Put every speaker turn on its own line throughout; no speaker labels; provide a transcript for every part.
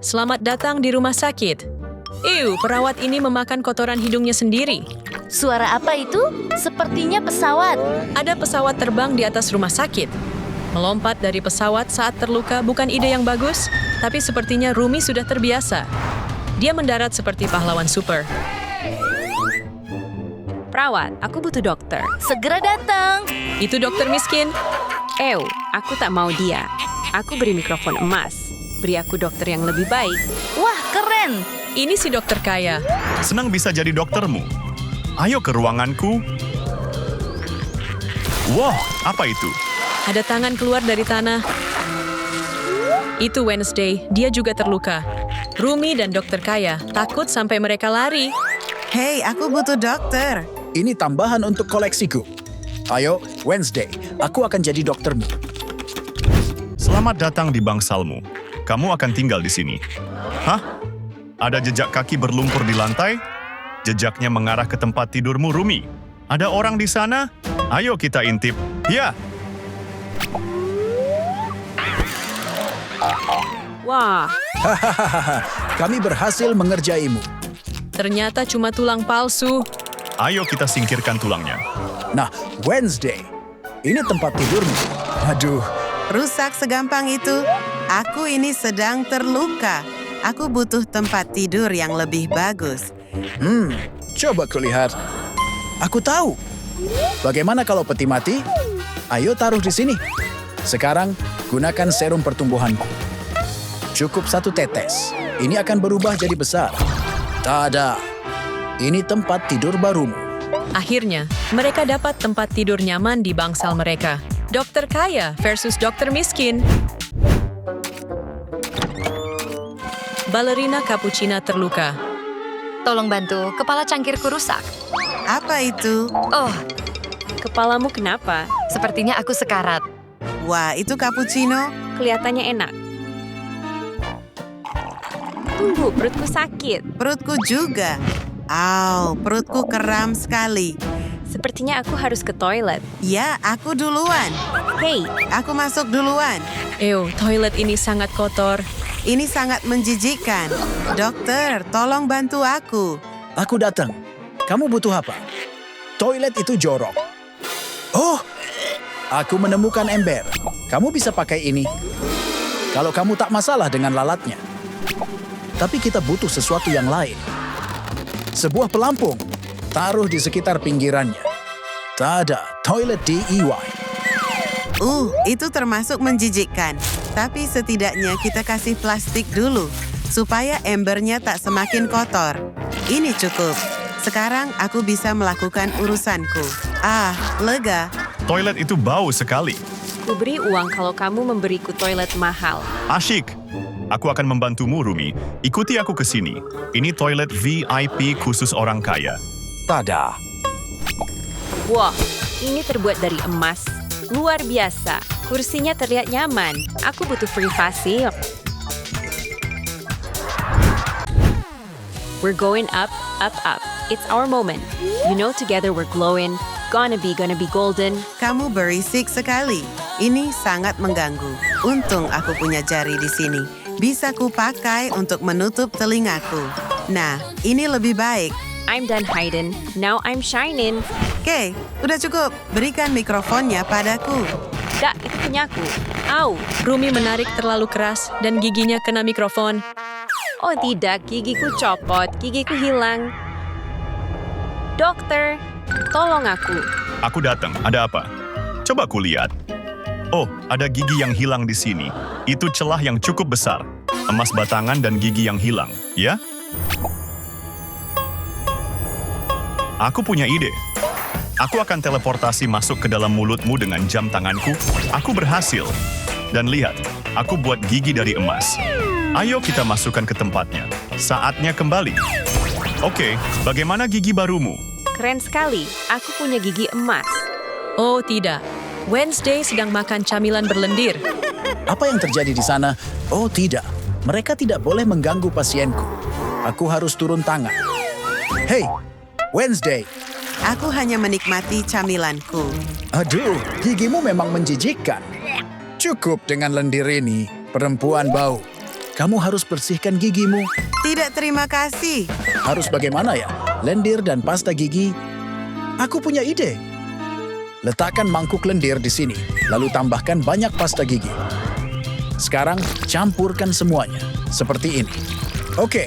Selamat datang di rumah sakit. Perawat ini memakan kotoran hidungnya sendiri.
Suara apa itu? Sepertinya pesawat.
Ada pesawat terbang di atas rumah sakit. Melompat dari pesawat saat terluka bukan ide yang bagus, tapi sepertinya Rumi sudah terbiasa. Dia mendarat seperti pahlawan super.
Perawat, aku butuh dokter.
Segera datang.
Itu dokter miskin.
Aku tak mau dia. Aku beri mikrofon emas. Beri aku dokter yang lebih baik.
Wah, keren.
Ini si dokter kaya.
Senang bisa jadi doktermu. Ayo ke ruanganku. Wah, apa itu?
Ada tangan keluar dari tanah. Itu Wednesday, dia juga terluka. Rumi dan dokter kaya takut sampai mereka lari.
Hei, aku butuh dokter.
Ini tambahan untuk koleksiku. Ayo, Wednesday, aku akan jadi doktermu.
Selamat datang di bangsalmu. Kamu akan tinggal di sini. Hah? Ada jejak kaki berlumpur di lantai? Jejaknya mengarah ke tempat tidurmu, Rumi. Ada orang di sana? Ayo kita intip. Ya,
Wah,
Kami berhasil mengerjaimu.
Ternyata cuma tulang palsu.
ayo kita singkirkan tulangnya.
Nah, Wednesday, ini tempat tidurmu. Aduh,
Rusak segampang itu. Aku ini sedang terluka. Aku butuh tempat tidur yang lebih bagus.
coba kulihat. Aku tahu. Bagaimana kalau peti mati? Ayo taruh di sini. Sekarang, gunakan serum pertumbuhanku. Cukup 1 tetes. Ini akan berubah jadi besar. Tada! Ini tempat tidur barumu.
Akhirnya, mereka dapat tempat tidur nyaman di bangsal mereka. Dokter kaya versus dokter miskin. Balerina Cappuccina terluka.
Tolong bantu, kepala cangkirku rusak.
Apa itu?
Oh,
kepalamu kenapa?
sepertinya aku sekarat.
Wah, itu cappuccino.
Kelihatannya enak. Tunggu, perutku sakit.
Perutku juga. Au, perutku kram sekali.
Sepertinya aku harus ke toilet.
Ya, aku duluan.
Hei,
Aku masuk duluan.
Toilet ini sangat kotor.
Ini sangat menjijikkan. Dokter, tolong bantu aku.
Aku datang. Kamu butuh apa? Toilet itu jorok. Oh, aku menemukan ember. Kamu bisa pakai ini. Kalau kamu tak masalah dengan lalatnya. Tapi kita butuh sesuatu yang lain. Sebuah pelampung. Taruh di sekitar pinggirannya. Tada, toilet DIY.
Itu termasuk menjijikkan. Tapi setidaknya kita kasih plastik dulu. Supaya embernya tak semakin kotor. Ini cukup. Sekarang aku bisa melakukan urusanku. Lega.
Toilet itu bau sekali.
kuberi uang kalau kamu memberiku toilet mahal.
Asyik. Aku akan membantumu, Rumi. Ikuti aku ke sini. Ini toilet VIP khusus orang kaya.
Tada.
Wah, ini terbuat dari emas. Luar biasa. Kursinya terlihat nyaman. Aku butuh privasi. We're going up, up, up. It's our moment. You know, together we're glowing. Gonna be golden.
Kamu berisik sekali. Ini sangat mengganggu. Untung aku punya jari di sini. Bisa kupakai untuk menutup telingaku. Nah, ini lebih baik.
I'm done hiding. Now I'm shining.
Oke, udah cukup. Berikan mikrofonnya padaku.
Dak, itu punyaku. Au.
Rumi menarik terlalu keras dan giginya kena mikrofon.
Oh tidak, gigiku copot. Gigiku hilang. Dokter, tolong aku.
Aku datang. Ada apa? Coba kulihat. Oh, ada gigi yang hilang di sini. Itu celah yang cukup besar. Emas batangan dan gigi yang hilang, ya? Aku punya ide. Aku akan teleportasi masuk ke dalam mulutmu dengan jam tanganku. Aku berhasil. Dan lihat, aku buat gigi dari emas. Ayo kita masukkan ke tempatnya. Saatnya kembali. Oke, bagaimana gigi barumu?
Keren sekali. Aku punya gigi emas.
Oh tidak, Wednesday sedang makan camilan berlendir.
Apa yang terjadi di sana? Oh tidak, mereka tidak boleh mengganggu pasienku. Aku harus turun tangan. Hei, Wednesday.
Aku hanya menikmati camilanku.
Aduh, gigimu memang menjijikkan. Cukup dengan lendir ini, perempuan bau. Kamu harus bersihkan gigimu.
Tidak, terima kasih.
Harus bagaimana ya? Lendir dan pasta gigi? Aku punya ide. Letakkan mangkuk lendir di sini, lalu tambahkan banyak pasta gigi. Sekarang campurkan semuanya, seperti ini. Oke,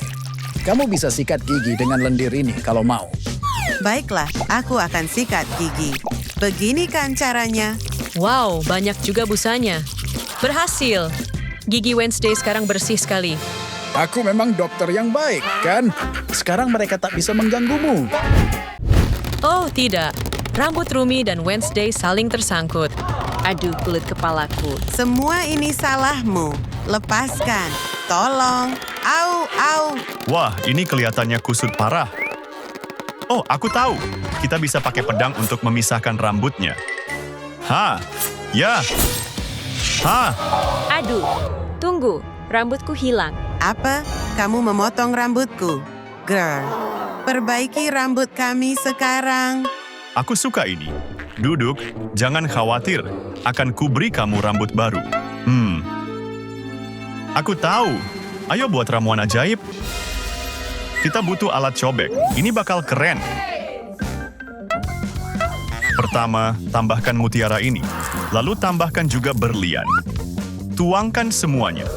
kamu bisa sikat gigi dengan lendir ini kalau mau.
Baiklah, aku akan sikat gigi. Begini kan caranya.
Wow, banyak juga busanya. Berhasil. Gigi Wednesday sekarang bersih sekali.
Aku memang dokter yang baik, kan? Sekarang mereka tak bisa mengganggumu.
Oh, tidak. Rambut Rumi dan Wednesday saling tersangkut.
Aduh, kulit kepalaku.
Semua ini salahmu. Lepaskan. Tolong. Au, au.
Wah, ini kelihatannya kusut parah. Oh, aku tahu. Kita bisa pakai pedang untuk memisahkan rambutnya. Ha, ya. Ha,
Aduh, tunggu. Rambutku hilang.
Apa? Kamu memotong rambutku? Girl, perbaiki rambut kami sekarang.
aku suka ini. Duduk, jangan khawatir. Akan kuberi kamu rambut baru. Aku tahu. Ayo buat ramuan ajaib. Kita butuh alat cobek. Ini bakal keren. Pertama, tambahkan mutiara ini. Lalu tambahkan juga berlian. Tuangkan semuanya.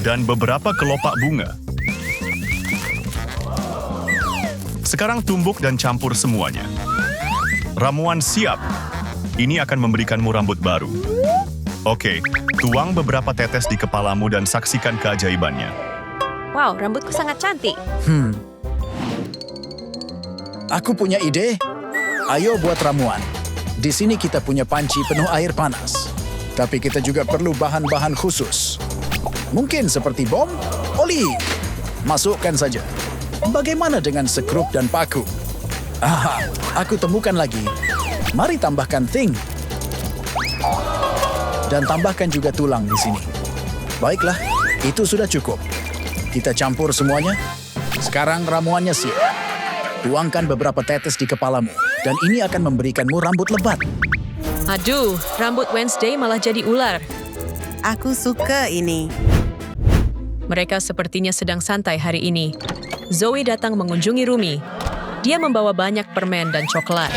Dan beberapa kelopak bunga. Sekarang tumbuk dan campur semuanya. Ramuan siap. Ini akan memberikanmu rambut baru. Oke, tuang beberapa tetes di kepalamu dan saksikan keajaibannya.
Wow, rambutku sangat cantik.
Aku punya ide. Ayo buat ramuan. Di sini kita punya panci penuh air panas. Tapi kita juga perlu bahan-bahan khusus. Mungkin seperti bom, oli. Masukkan saja. Bagaimana dengan sekrup dan paku? Aha, aku temukan lagi. Mari tambahkan thing. Dan tambahkan juga tulang di sini. Baiklah, itu sudah cukup. Kita campur semuanya. Sekarang ramuannya siap. Tuangkan beberapa tetes di kepalamu, dan ini akan memberikanmu rambut lebat.
Aduh, rambut Wednesday malah jadi ular.
Aku suka ini.
Mereka sepertinya sedang santai hari ini. Zoe datang mengunjungi Rumi. Dia membawa banyak permen dan coklat.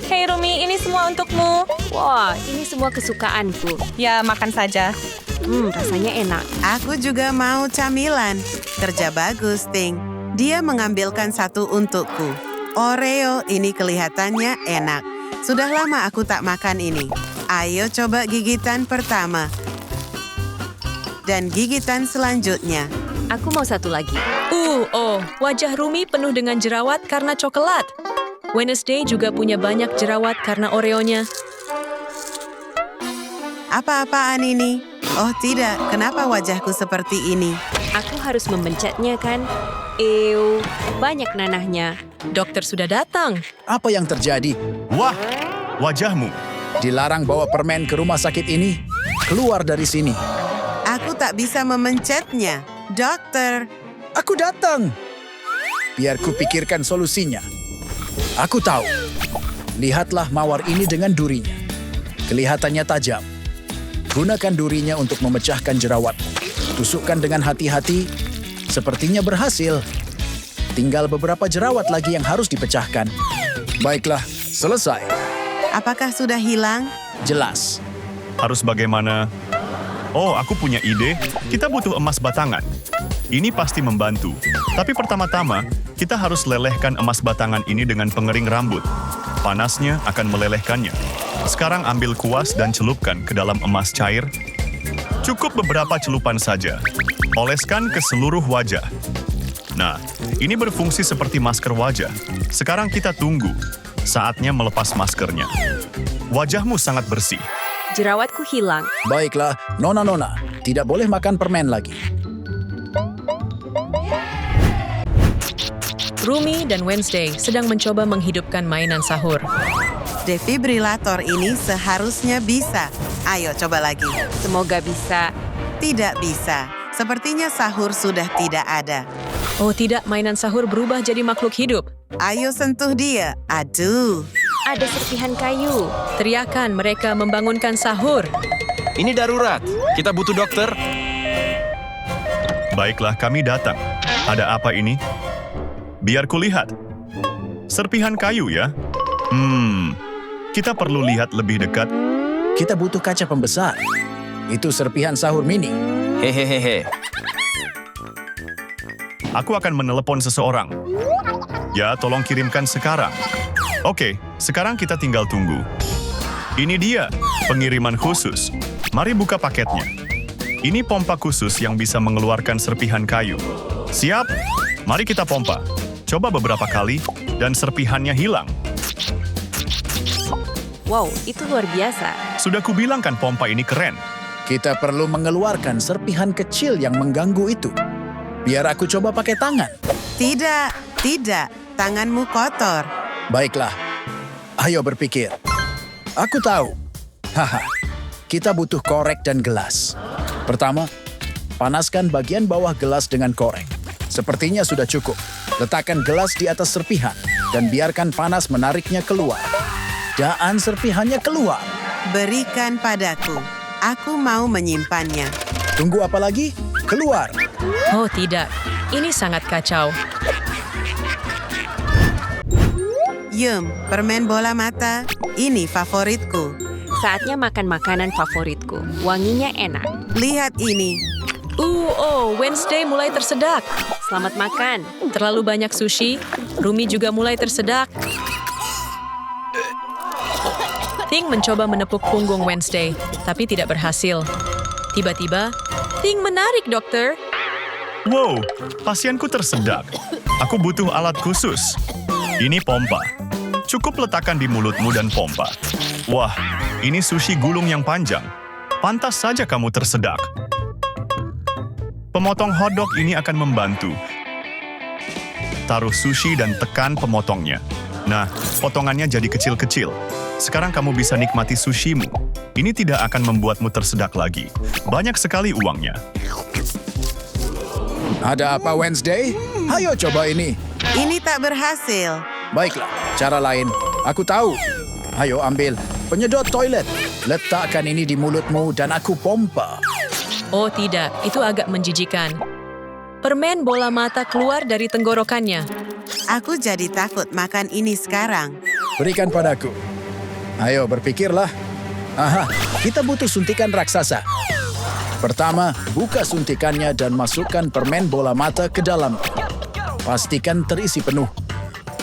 Hei Rumi, ini semua untukmu.
Wah, ini semua kesukaanku.
Ya, makan saja.
Rasanya enak.
Aku juga mau camilan. Kerja bagus, Ting. Dia mengambilkan satu untukku. Oreo ini kelihatannya enak. Sudah lama aku tak makan ini. Ayo coba gigitan pertama. Dan gigitan selanjutnya.
Aku mau satu lagi.
Wajah Rumi penuh dengan jerawat karena coklat. Wednesday juga punya banyak jerawat karena Oreonya.
Apa-apaan ini? Oh tidak, kenapa wajahku seperti ini?
Aku harus membencetnya kan? Ew, banyak nanahnya.
Dokter sudah datang.
Apa yang terjadi?
Wah, wajahmu.
Dilarang bawa permen ke rumah sakit ini. Keluar dari sini.
Aku tak bisa memencetnya. Dokter,
Aku datang. Biar kupikirkan solusinya. Aku tahu. Lihatlah mawar ini dengan durinya. Kelihatannya tajam. Gunakan durinya untuk memecahkan jerawat. Tusukkan dengan hati-hati. Sepertinya berhasil. Tinggal beberapa jerawat lagi yang harus dipecahkan. Baiklah, selesai.
apakah sudah hilang?
Jelas.
Harus bagaimana? Oh, aku punya ide. Kita butuh emas batangan. Ini pasti membantu. Tapi pertama-tama, kita harus lelehkan emas batangan ini dengan pengering rambut. Panasnya akan melelehkannya. Sekarang ambil kuas dan celupkan ke dalam emas cair. Cukup beberapa celupan saja. Oleskan ke seluruh wajah. Nah, ini berfungsi seperti masker wajah. Sekarang kita tunggu. Saatnya melepas maskernya. Wajahmu sangat bersih.
Jerawatku hilang.
Baiklah, Nona-Nona. Tidak boleh makan permen lagi.
Rumi dan Wednesday sedang mencoba menghidupkan mainan sahur.
Defibrilator ini seharusnya bisa. Ayo coba lagi.
Semoga bisa.
Tidak bisa. Sepertinya sahur sudah tidak ada.
Oh tidak, mainan sahur berubah jadi makhluk hidup.
Ayo sentuh dia. Aduh.
Ada serpihan kayu.
Teriakan mereka membangunkan sahur.
Ini darurat. Kita butuh dokter.
Baiklah, kami datang. Ada apa ini? Biar kulihat. Serpihan kayu ya? Kita perlu lihat lebih dekat.
Kita butuh kaca pembesar. Itu serpihan sahur mini.
Hehehe.
Aku akan menelepon seseorang. Ya, tolong kirimkan sekarang. Oke, sekarang kita tinggal tunggu. Ini dia, pengiriman khusus. Mari buka paketnya. Ini pompa khusus yang bisa mengeluarkan serpihan kayu. Siap? Mari kita pompa. Coba beberapa kali, dan serpihannya hilang.
Wow, itu luar biasa.
Sudah kubilang kan pompa ini keren.
Kita perlu mengeluarkan serpihan kecil yang mengganggu itu. Biar aku coba pakai tangan.
Tidak, tidak. Tanganmu kotor.
Baiklah. Ayo berpikir. Aku tahu. Haha. Kita butuh korek dan gelas. Pertama, panaskan bagian bawah gelas dengan korek. Sepertinya sudah cukup. Letakkan gelas di atas serpihan dan biarkan panas menariknya keluar. Dan serpihannya keluar.
Berikan padaku. Aku mau menyimpannya.
Tunggu apa lagi? Keluar.
Oh tidak, ini sangat kacau.
Permen bola mata. Ini favoritku.
Saatnya makan makanan favoritku. Wanginya enak.
Lihat ini.
Wednesday mulai tersedak.
Selamat makan.
Terlalu banyak sushi. Rumi juga mulai tersedak. Ting mencoba menepuk punggung Wednesday, tapi tidak berhasil. Tiba-tiba, Ting menarik, dokter.
Wow, pasienku tersedak. Aku butuh alat khusus. Ini pompa. Cukup letakkan di mulutmu dan pompa. Wah, ini sushi gulung yang panjang. Pantas saja kamu tersedak. Pemotong hotdog ini akan membantu. Taruh sushi dan tekan pemotongnya. Nah, potongannya jadi kecil-kecil. Sekarang kamu bisa nikmati sushimu. Ini tidak akan membuatmu tersedak lagi. Banyak sekali uangnya.
Ada apa Wednesday? Ayo coba ini.
Ini tak berhasil.
Baiklah, cara lain. Aku tahu. Ayo ambil penyedot toilet. Letakkan ini di mulutmu dan aku pompa.
Oh tidak, itu agak menjijikan. Permen bola mata keluar dari tenggorokannya.
Aku jadi takut makan ini sekarang.
Berikan padaku. Ayo berpikirlah. Aha, kita butuh suntikan raksasa. Pertama, buka suntikannya dan masukkan permen bola mata ke dalam. Pastikan terisi penuh.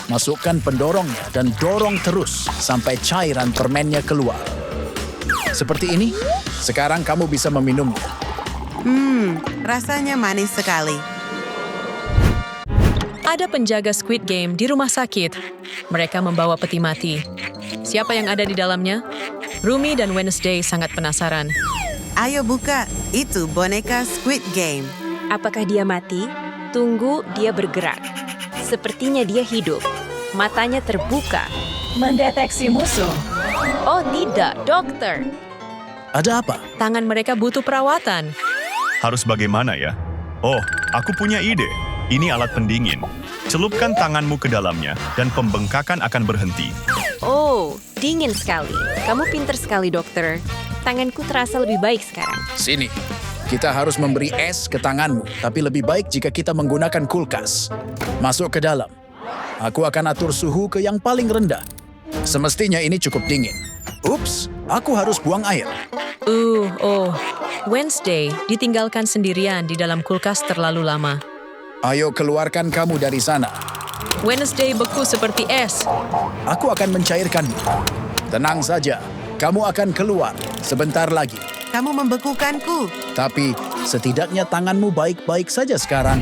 Masukkan pendorongnya dan dorong terus sampai cairan permennya keluar. Seperti ini, sekarang kamu bisa meminumnya.
Rasanya manis sekali.
Ada penjaga Squid Game di rumah sakit. Mereka membawa peti mati. Siapa yang ada di dalamnya? Rumi dan Wednesday sangat penasaran.
Ayo buka. Itu boneka Squid Game.
Apakah dia mati? Tunggu, dia bergerak. Sepertinya dia hidup. Matanya terbuka.
Mendeteksi musuh.
Oh tidak, dokter.
Ada apa?
Tangan mereka butuh perawatan.
Harus bagaimana ya? Oh, aku punya ide. Ini alat pendingin. Celupkan tanganmu ke dalamnya dan pembengkakan akan berhenti.
Oh, dingin sekali. Kamu pintar sekali, dokter. Tanganku terasa lebih baik sekarang.
Sini. Kita harus memberi es ke tanganmu, tapi lebih baik jika kita menggunakan kulkas. Masuk ke dalam. Aku akan atur suhu ke yang paling rendah. Semestinya ini cukup dingin. Ups, aku harus buang air.
Wednesday ditinggalkan sendirian di dalam kulkas terlalu lama.
Ayo keluarkan kamu dari sana.
Wednesday beku seperti es.
Aku akan mencairkanmu. Tenang saja, kamu akan keluar sebentar lagi.
Kamu membekukanku.
Tapi setidaknya tanganmu baik-baik saja sekarang.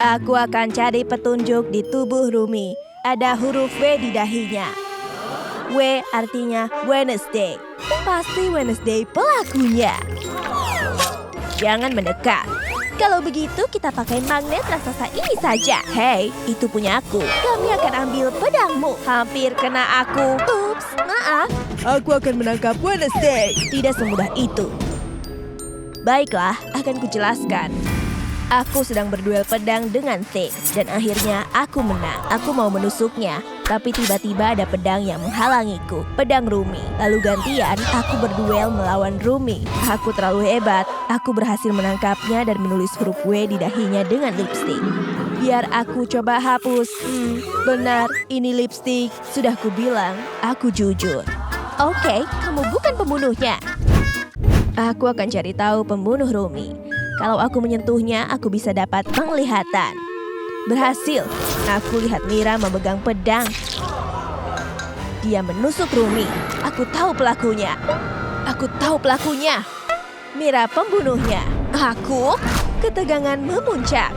Aku akan cari petunjuk di tubuh Rumi. Ada huruf W di dahinya. W artinya Wednesday. Pasti Wednesday pelakunya. Jangan mendekat. Kalau begitu kita pakai magnet raksasa ini saja. Hei, itu punya aku. Kami akan ambil pedangmu. Hampir kena aku. Ups, maaf. Aku akan menangkap Wednesday. Tidak semudah itu. Baiklah, akan kujelaskan. Aku sedang berduel pedang dengan Thing. Dan akhirnya aku menang. Aku mau menusuknya. Tapi tiba-tiba ada pedang yang menghalangiku. Pedang Rumi. Lalu gantian, aku berduel melawan Rumi. Aku terlalu hebat. Aku berhasil menangkapnya dan menulis huruf W di dahinya dengan lipstik. Biar aku coba hapus. Benar, ini lipstik. Sudah kubilang, aku jujur. Oke, kamu bukan pembunuhnya. Aku akan cari tahu pembunuh Rumi. Kalau aku menyentuhnya, aku bisa dapat penglihatan. Berhasil. Aku lihat Mira memegang pedang. Dia menusuk Rumi. Aku tahu pelakunya. Aku tahu pelakunya. Mira pembunuhnya. Aku? Ketegangan memuncak.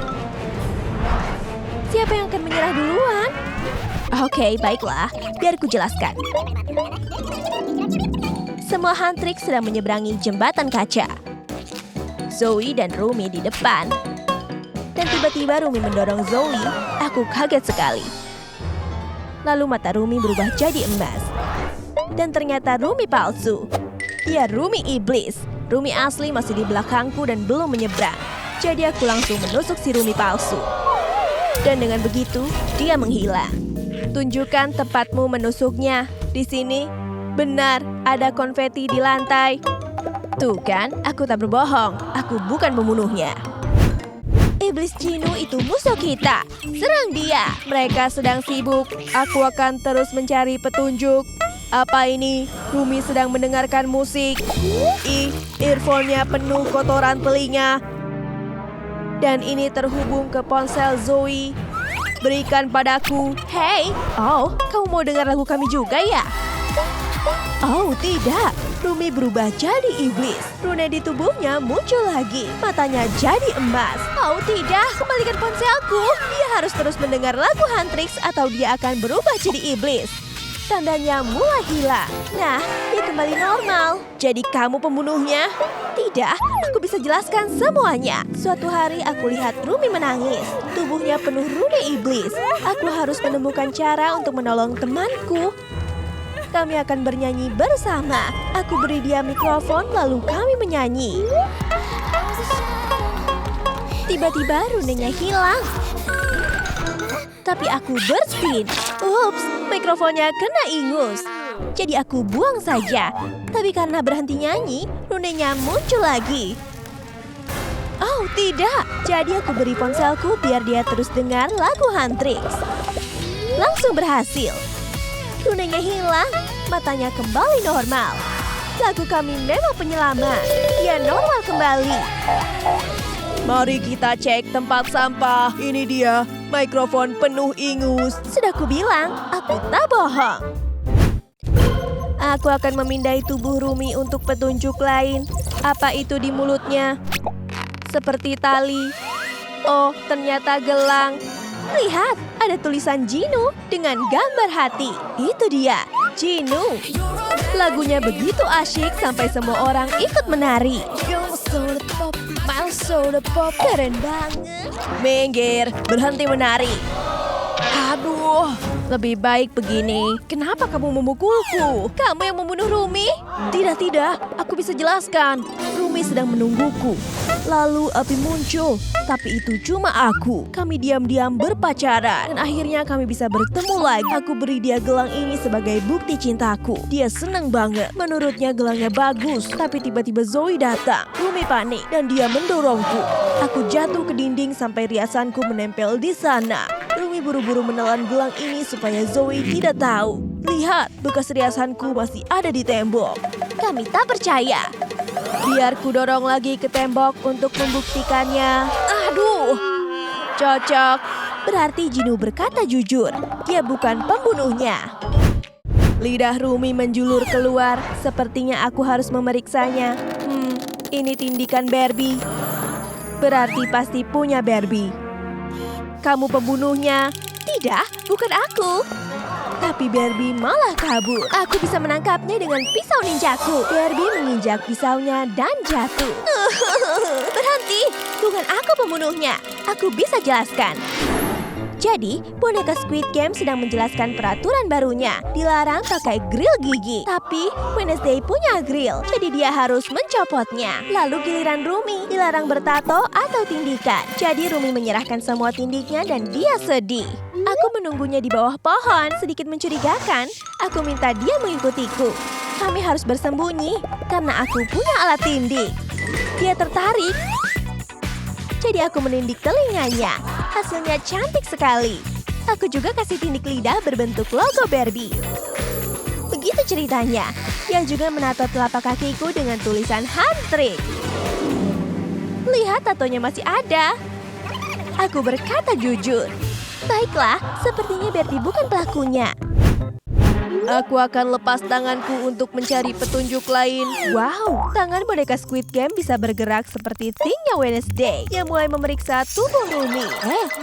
Siapa yang akan menyerah duluan? Oke, baiklah. Biar ku jelaskan. Semua Huntrix sedang menyeberangi jembatan kaca. Zoe dan Rumi di depan. Dan tiba-tiba Rumi mendorong Zoe. Aku kaget sekali. Lalu mata Rumi berubah jadi emas. Dan ternyata Rumi palsu. Dia Rumi iblis. Rumi asli masih di belakangku dan belum menyeberang. Jadi aku langsung menusuk si Rumi palsu. Dan dengan begitu, dia menghilang. Tunjukkan tempatmu menusuknya. Di sini, benar, ada konfeti di lantai. Tuh kan, aku tak berbohong. Aku bukan pembunuhnya. Iblis Jinu itu musuh kita. Serang dia. Mereka sedang sibuk. Aku akan terus mencari petunjuk. Apa ini? Rumi sedang mendengarkan musik. Earphone-nya penuh kotoran telinga. Dan ini terhubung ke ponsel Zoe. Berikan padaku. Hey, oh, kamu mau dengar lagu kami juga ya? Oh, tidak. Rumi berubah jadi iblis. Rune di tubuhnya muncul lagi. Matanya jadi emas. Oh, tidak. Kembalikan ponselku. Dia harus terus mendengar lagu Huntrix atau dia akan berubah jadi iblis. Tandanya mulai hilang. Nah, dia kembali normal. Jadi kamu pembunuhnya? Tidak, aku bisa jelaskan semuanya. Suatu hari aku lihat Rumi menangis. Tubuhnya penuh rune iblis. Aku harus menemukan cara untuk menolong temanku. Kami akan bernyanyi bersama. Aku beri dia mikrofon lalu kami menyanyi. Tiba-tiba runenya hilang. Tapi aku berspin. Ups, mikrofonnya kena ingus. Jadi aku buang saja. Tapi karena berhenti nyanyi, runenya muncul lagi. Oh tidak, jadi aku beri ponselku biar dia terus dengar lagu Huntrix. Langsung berhasil. Runenya hilang, matanya kembali normal. Lagu kami memang penyelamat. Dia normal kembali. Mari kita cek tempat sampah. Ini dia, mikrofon penuh ingus. Sudah kubilang, aku tak bohong. Aku akan memindai tubuh Rumi untuk petunjuk lain. Apa itu di mulutnya? Seperti tali. Oh, ternyata gelang. Lihat, ada tulisan Jinu dengan gambar hati. Itu dia, Jinu. Lagunya begitu asyik sampai semua orang ikut menari. Keren banget. Minggir, berhenti menari. Aduh, lebih baik begini. Kenapa kamu memukulku? Kamu yang membunuh Rumi? Tidak, aku bisa jelaskan. Rumi sedang menungguku. Lalu api muncul, tapi itu cuma aku. Kami diam-diam berpacaran, dan akhirnya kami bisa bertemu lagi. Aku beri dia gelang ini sebagai bukti cintaku. Dia senang banget. Menurutnya gelangnya bagus, tapi tiba-tiba Zoe datang. Rumi panik, dan dia mendorongku. Aku jatuh ke dinding sampai riasanku menempel di sana. Rumi buru-buru menelan gelang ini supaya Zoe tidak tahu. Lihat, bekas riasanku masih ada di tembok. Kami tak percaya. Biar ku dorong lagi ke tembok untuk membuktikannya. Aduh, cocok. Berarti Jinu berkata jujur. Dia bukan pembunuhnya. Lidah Rumi menjulur keluar. Sepertinya aku harus memeriksanya. Ini tindikan Barbie. Berarti pasti punya Barbie. Kamu pembunuhnya. Tidak, bukan aku. Tapi Barbie malah kabur. Aku bisa menangkapnya dengan pisau ninjaku. Barbie menginjak pisaunya dan jatuh. Berhenti, bukan aku pembunuhnya. Aku bisa jelaskan. Jadi, boneka Squid Game sedang menjelaskan peraturan barunya. Dilarang pakai grill gigi. Tapi, Wednesday punya grill, jadi dia harus mencopotnya. Lalu giliran Rumi, dilarang bertato atau tindikan. Jadi Rumi menyerahkan semua tindiknya dan dia sedih. Aku menunggunya di bawah pohon, sedikit mencurigakan. Aku minta dia mengikutiku. Kami harus bersembunyi, karena aku punya alat tindik. Dia tertarik. Jadi aku menindik telinganya. Hasilnya cantik sekali. Aku juga kasih tindik lidah berbentuk logo Barbie. Begitu ceritanya. Dia juga menato telapak kakiku dengan tulisan hand trick. Lihat, tatonya masih ada. Aku berkata jujur. Baiklah, sepertinya Barbie bukan pelakunya. Aku akan lepas tanganku untuk mencari petunjuk lain. Wow, tangan boneka Squid Game bisa bergerak seperti Ting-nya Wednesday yang mulai memeriksa tubuh Rumi.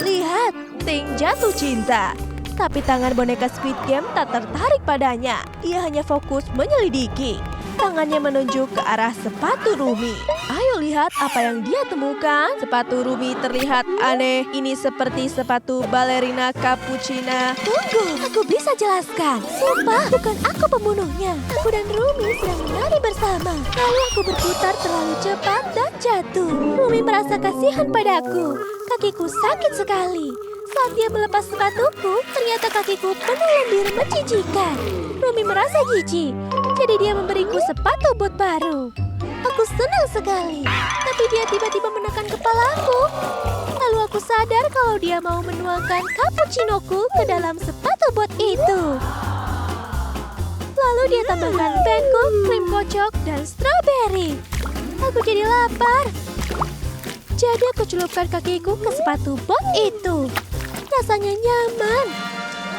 Lihat, Ting jatuh cinta. Tapi tangan boneka Squid Game tak tertarik padanya. Ia hanya fokus menyelidiki. Tangannya menunjuk ke arah sepatu Rumi. Ayo lihat apa yang dia temukan. Sepatu Rumi terlihat aneh. Ini seperti sepatu balerina cappuccina. Tunggu, aku bisa jelaskan. Sumpah, bukan aku pembunuhnya. Aku dan Rumi sedang menari bersama. Lalu aku berputar terlalu cepat dan jatuh. Rumi merasa kasihan padaku. Kakiku sakit sekali. Saat dia melepas sepatuku, ternyata kakiku penuh lendir menjijikan. Rumi merasa jijik, jadi dia memberiku sepatu bot baru. Aku senang sekali, tapi dia tiba-tiba menekan kepalaku. Lalu aku sadar kalau dia mau menuangkan cappuccinoku ke dalam sepatu bot itu. Lalu dia tambahkan pancake, krim kocok, dan strawberry. Aku jadi lapar. Jadi aku celupkan kakiku ke sepatu bot itu. Rasanya nyaman.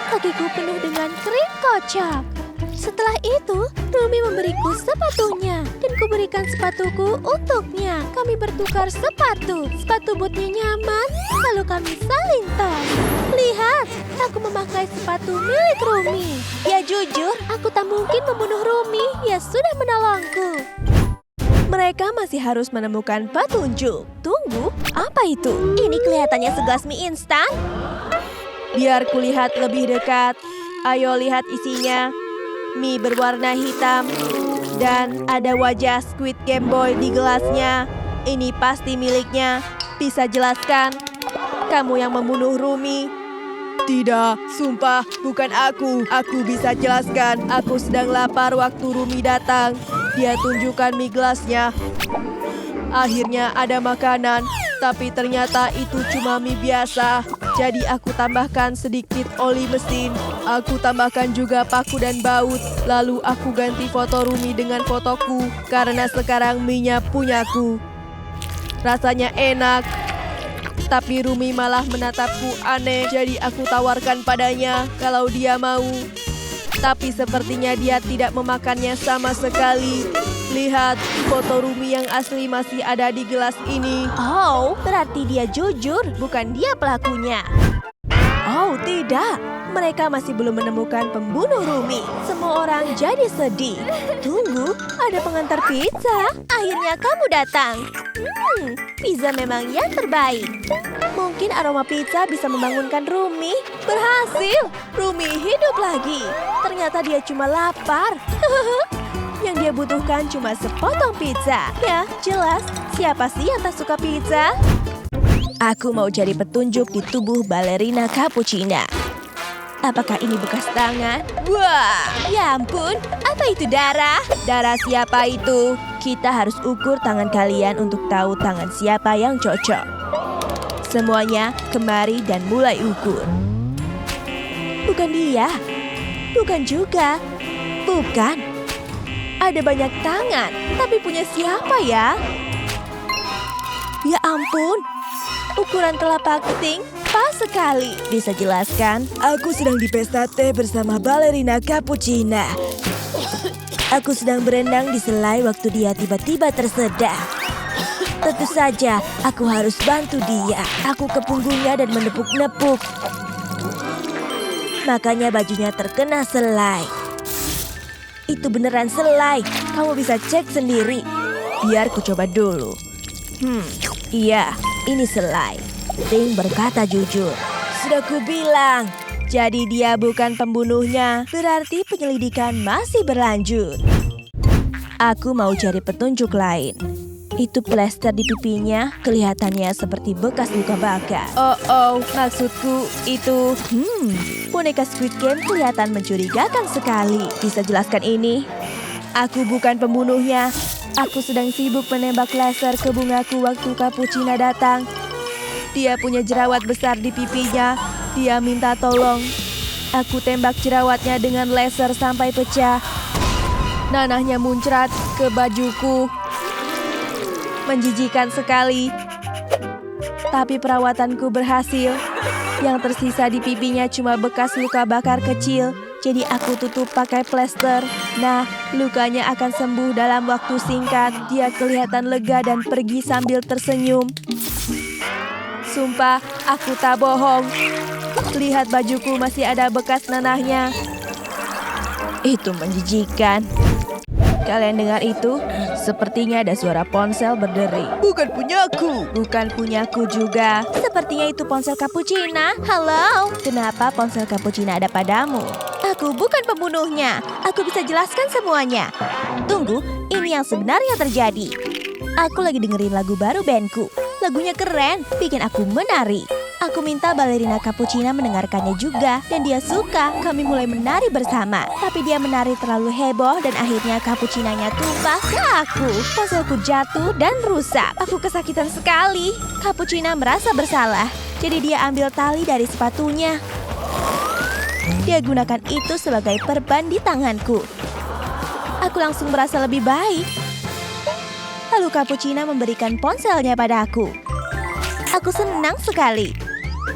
Kakiku penuh dengan krim kocok. Setelah itu, Rumi memberiku sepatunya dan kuberikan sepatuku untuknya. Kami bertukar sepatu. Sepatu botnya nyaman, lalu kami saling tos. Lihat, aku memakai sepatu milik Rumi. Ya jujur, aku tak mungkin membunuh Rumi. Dia sudah menolongku. Mereka masih harus menemukan petunjuk. Tunggu, apa itu? Ini kelihatannya segelas mie instan. Biar kulihat lebih dekat. Ayo lihat isinya. Mie berwarna hitam. Dan ada wajah Squid Game Boy di gelasnya. Ini pasti miliknya. Bisa jelaskan? Kamu yang membunuh Rumi? Tidak, sumpah bukan aku. Aku bisa jelaskan. Aku sedang lapar waktu Rumi datang. Dia tunjukkan mie gelasnya. Akhirnya ada makanan, tapi ternyata itu cuma mie biasa. Jadi aku tambahkan sedikit oli mesin. Aku tambahkan juga paku dan baut. Lalu aku ganti foto Rumi dengan fotoku, karena sekarang mie-nya punyaku. Rasanya enak. Tapi Rumi malah menatapku aneh. Jadi aku tawarkan padanya kalau dia mau. Tapi sepertinya dia tidak memakannya sama sekali. Lihat, foto Rumi yang asli masih ada di gelas ini. Oh, berarti dia jujur, bukan dia pelakunya. Oh, tidak. Mereka masih belum menemukan pembunuh Rumi. Semua orang jadi sedih. Tunggu, ada pengantar pizza. Akhirnya kamu datang. Pizza memang yang terbaik. Mungkin aroma pizza bisa membangunkan Rumi. Berhasil, Rumi hidup lagi. Ternyata dia cuma lapar. Yang dia butuhkan cuma sepotong pizza. Ya, jelas. Siapa sih yang tak suka pizza? Aku mau cari petunjuk di tubuh balerina cappuccina. Apakah ini bekas tangan? Wah, ya ampun. Apa itu darah? Darah siapa itu? Kita harus ukur tangan kalian untuk tahu tangan siapa yang cocok. Semuanya kemari dan mulai ukur. Bukan dia. Bukan juga. Bukan. Ada banyak tangan, tapi punya siapa ya? Ya ampun. Ukuran telapak Ting pas sekali. Bisa jelaskan? Aku sedang di pesta teh bersama balerina cappuccina. Aku sedang berenang di selai waktu dia tiba-tiba tersedak. Tentu saja, aku harus bantu dia. Aku ke punggungnya dan menepuk-nepuk. Makanya bajunya terkena selai. Itu beneran selai. Kamu bisa cek sendiri. Biar ku coba dulu. Iya, ini selai. Ting berkata jujur. Sudah kubilang. Jadi dia bukan pembunuhnya, berarti penyelidikan masih berlanjut. Aku mau cari petunjuk lain. Itu plester di pipinya kelihatannya seperti bekas luka bakar. Oh, maksudku itu... boneka Squid Game kelihatan mencurigakan sekali. Bisa jelaskan ini? Aku bukan pembunuhnya. Aku sedang sibuk menembak laser ke bungaku waktu Cappuccina datang. Dia punya jerawat besar di pipinya. Dia minta tolong. Aku tembak jerawatnya dengan laser sampai pecah. Nanahnya muncrat ke bajuku. Menjijikan sekali. Tapi perawatanku berhasil. Yang tersisa di pipinya cuma bekas luka bakar kecil. Jadi aku tutup pakai plester. Nah, lukanya akan sembuh dalam waktu singkat. Dia kelihatan lega dan pergi sambil tersenyum. Sumpah, aku tak bohong. Lihat bajuku masih ada bekas nanahnya. Itu menjijikan. Kalian dengar itu? Sepertinya ada suara ponsel berderi. Bukan punyaku. Bukan punyaku juga. Sepertinya itu ponsel Cappuccina. Halo, kenapa ponsel Cappuccina ada padamu? Aku bukan pembunuhnya. Aku bisa jelaskan semuanya. Tunggu, ini yang sebenarnya terjadi. Aku lagi dengerin lagu baru bandku. Lagunya keren, bikin aku menari. Aku minta balerina Cappuccina mendengarkannya juga, dan dia suka. Kami mulai menari bersama. Tapi dia menari terlalu heboh, dan akhirnya Cappuccinanya tumpah ke aku. Ponselku jatuh dan rusak. Aku kesakitan sekali. Cappuccina merasa bersalah, jadi dia ambil tali dari sepatunya. Dia gunakan itu sebagai perban di tanganku. Aku langsung merasa lebih baik. Lalu Cappuccina memberikan ponselnya padaku. Aku senang sekali.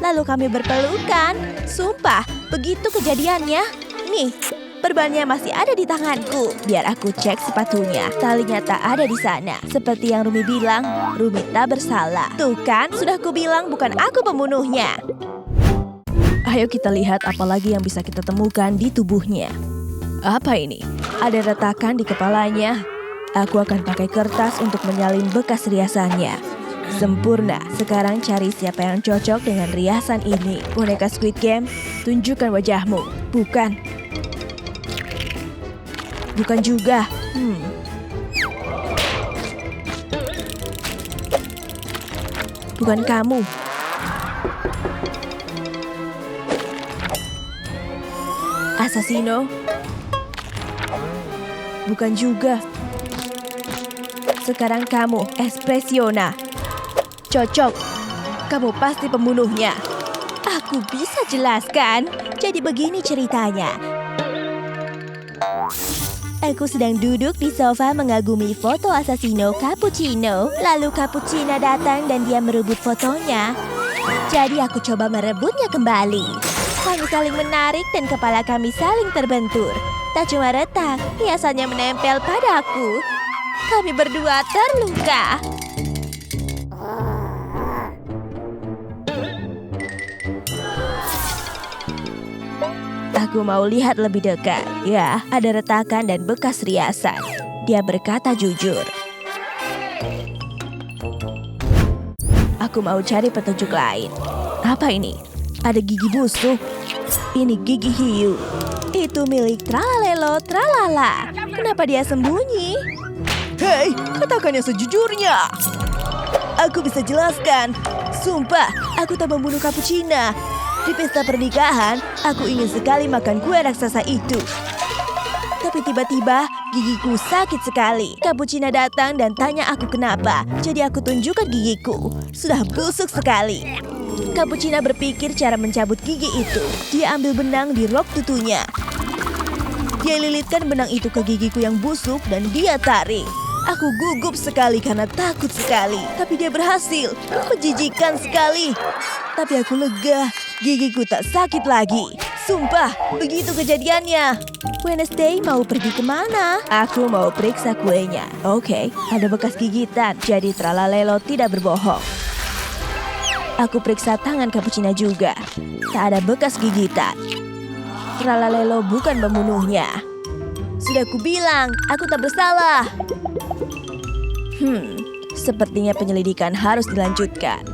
Lalu kami berpelukan. Sumpah, begitu kejadiannya. Nih, perbannya masih ada di tanganku. Biar aku cek sepatunya. Talinya tak ada di sana. Seperti yang Rumi bilang, Rumi tak bersalah. Tuh kan, sudah kubilang bukan aku pembunuhnya. Ayo kita lihat apa lagi yang bisa kita temukan di tubuhnya. Apa ini? Ada retakan di kepalanya. Aku akan pakai kertas untuk menyalin bekas riasannya. Sempurna. Sekarang cari siapa yang cocok dengan riasan ini. Boneka Squid Game, tunjukkan wajahmu. Bukan. Bukan juga. Bukan kamu. Assassino. Bukan juga. Sekarang kamu, Espressiona. Cocok. Kamu pasti pembunuhnya. Aku bisa jelaskan. Jadi begini ceritanya. Aku sedang duduk di sofa mengagumi foto Assassino Cappuccino. Lalu Cappuccina datang dan dia merebut fotonya. Jadi aku coba merebutnya kembali. Kami saling menarik dan kepala kami saling terbentur. Tak cuma retak, hiasannya menempel padaku. Kami berdua terluka. Aku mau lihat lebih dekat. Ya, ada retakan dan bekas riasan. Dia berkata jujur. Aku mau cari petunjuk lain. Apa ini? Ada gigi busuk. Ini gigi hiu. Itu milik Tralalelo Tralala. Kenapa dia sembunyi? Hei, katakan yang sejujurnya. Aku bisa jelaskan. Sumpah, aku tak membunuh Cappuccina. Di pesta pernikahan, aku ingin sekali makan kue raksasa itu. Tapi tiba-tiba, gigiku sakit sekali. Cappuccina datang dan tanya aku kenapa. Jadi aku tunjukkan gigiku. Sudah busuk sekali. Cappuccina berpikir cara mencabut gigi itu. Dia ambil benang di rok tutunya. Dia lilitkan benang itu ke gigiku yang busuk dan dia tarik. Aku gugup sekali karena takut sekali. Tapi dia berhasil. Menjijikan sekali. Tapi aku lega. Gigiku tak sakit lagi. Sumpah, begitu kejadiannya. Wednesday mau pergi kemana? Aku mau periksa kuenya. Oke, ada bekas gigitan. Jadi Tralalelo tidak berbohong. Aku periksa tangan Cappuccina juga. Tak ada bekas gigitan. Tralalelo bukan pembunuhnya. Sudah kubilang, aku tak bersalah. Sepertinya penyelidikan harus dilanjutkan.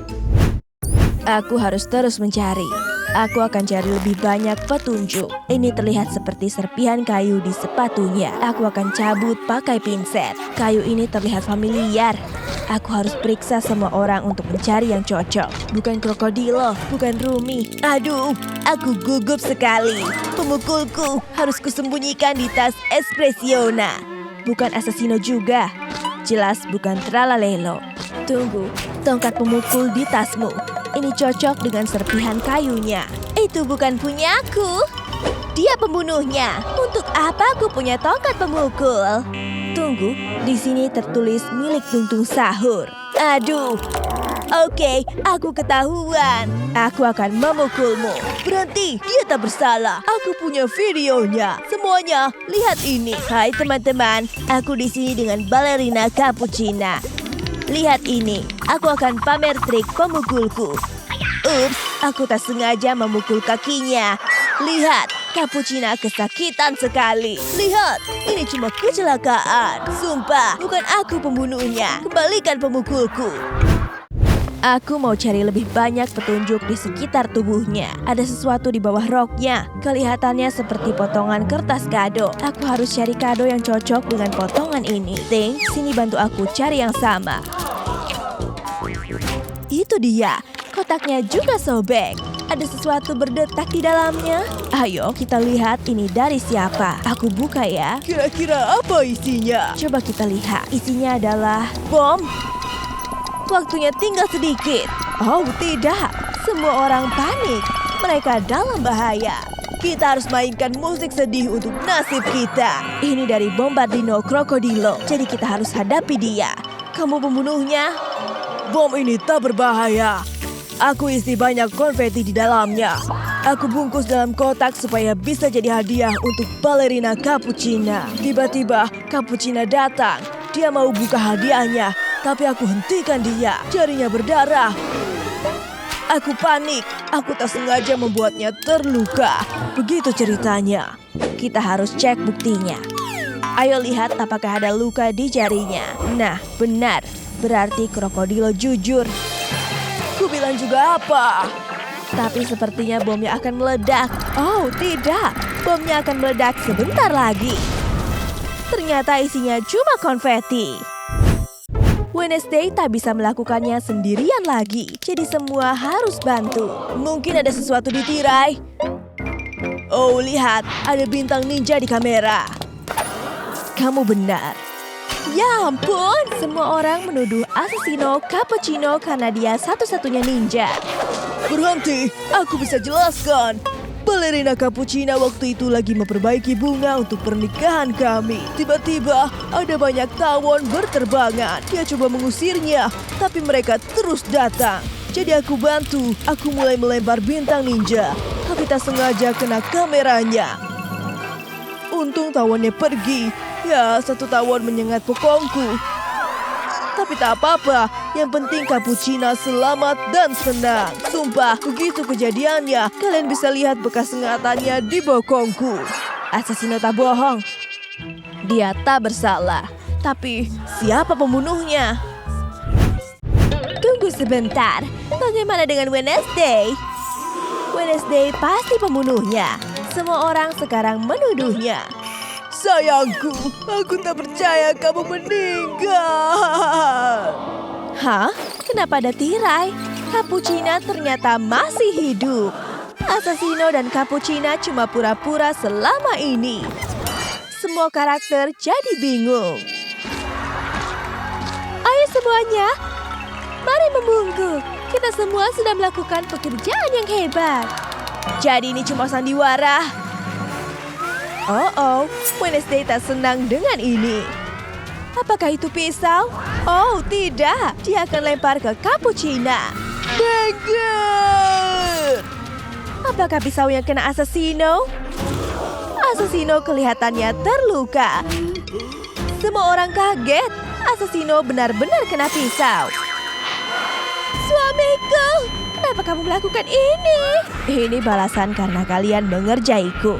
Aku harus terus mencari. Aku akan cari lebih banyak petunjuk. Ini terlihat seperti serpihan kayu di sepatunya. Aku akan cabut pakai pinset. Kayu ini terlihat familiar. Aku harus periksa semua orang untuk mencari yang cocok. Bukan krokodilo, bukan Rumi. Aduh, aku gugup sekali. Pemukulku harus kusembunyikan di tas Espressiona. Bukan Assassino juga. Jelas bukan Tralalelo. Tunggu, tongkat pemukul di tasmu. Ini cocok dengan serpihan kayunya. Itu bukan punyaku. Dia pembunuhnya. Untuk apa aku punya tongkat pemukul? Tunggu, di sini tertulis milik Tung Sahur. Aduh. Oke, aku ketahuan. Aku akan memukulmu. Berhenti, dia tak bersalah. Aku punya videonya. Semuanya, lihat ini. Hai teman-teman, aku di sini dengan balerina Cappuccina. Lihat ini, aku akan pamer trik pemukulku. Ups, aku tak sengaja memukul kakinya. Lihat, Cappuccina kesakitan sekali. Lihat, ini cuma kecelakaan. Sumpah, bukan aku pembunuhnya. Kembalikan pemukulku. Aku mau cari lebih banyak petunjuk di sekitar tubuhnya. Ada sesuatu di bawah roknya. Kelihatannya seperti potongan kertas kado. Aku harus cari kado yang cocok dengan potongan ini. Ting, sini bantu aku cari yang sama. Itu dia. Kotaknya juga sobek. Ada sesuatu berdetak di dalamnya. Ayo kita lihat ini dari siapa. Aku buka ya. Kira-kira apa isinya? Coba kita lihat. Isinya adalah bom. Waktunya tinggal sedikit. Oh tidak, semua orang panik. Mereka dalam bahaya. Kita harus mainkan musik sedih untuk nasib kita. Ini dari Bombardino Krokodilo, jadi kita harus hadapi dia. Kamu pembunuhnya? Bom ini tak berbahaya. Aku isi banyak konfeti di dalamnya. Aku bungkus dalam kotak supaya bisa jadi hadiah untuk balerina Cappuccina. Tiba-tiba Cappuccina datang. Dia mau buka hadiahnya. Tapi aku hentikan dia, jarinya berdarah. Aku panik, aku tak sengaja membuatnya terluka. Begitu ceritanya. Kita harus cek buktinya. Ayo lihat apakah ada luka di jarinya. Nah, benar. Berarti krokodilo jujur. Ku bilang juga apa? Tapi sepertinya bomnya akan meledak. Oh, tidak. Bomnya akan meledak sebentar lagi. Ternyata isinya cuma konfeti. Wednesday tak bisa melakukannya sendirian lagi, jadi semua harus bantu. Mungkin ada sesuatu di tirai. Oh, lihat, ada bintang ninja di kamera. Kamu benar. Ya ampun, semua orang menuduh Assassino Cappuccino karena dia satu-satunya ninja. Berhenti, aku bisa jelaskan. Balerina Cappuccina waktu itu lagi memperbaiki bunga untuk pernikahan kami. Tiba-tiba ada banyak tawon berterbangan. Dia coba mengusirnya, tapi mereka terus datang. Jadi aku bantu, aku mulai melempar bintang ninja. Tapi tak sengaja kena kameranya. Untung tawonnya pergi. Ya, satu tawon menyengat bokongku. Tapi tak apa-apa, yang penting Cappuccina selamat dan senang. Sumpah, begitu kejadiannya, kalian bisa lihat bekas sengatannya di bokongku. Assassino tak bohong. Dia tak bersalah. Tapi, siapa pembunuhnya? Tunggu sebentar, bagaimana dengan Wednesday? Wednesday pasti pembunuhnya. Semua orang sekarang menuduhnya. Sayangku, aku tak percaya kamu meninggal. Hah? Kenapa ada tirai? Cappuccina ternyata masih hidup. Assassino dan Cappuccina cuma pura-pura selama ini. Semua karakter jadi bingung. Ayo semuanya, mari membungkuk. Kita semua sudah melakukan pekerjaan yang hebat. Jadi ini cuma sandiwara. Oh, Wednesday tak senang dengan ini. Apakah itu pisau? Oh, tidak. Dia akan lempar ke Cappuccina. Dagger! Apakah pisau yang kena Assassino? Assassino kelihatannya terluka. Semua orang kaget. Assassino benar-benar kena pisau. Suamiku, kenapa kamu melakukan ini? Ini balasan karena kalian mengerjaiku.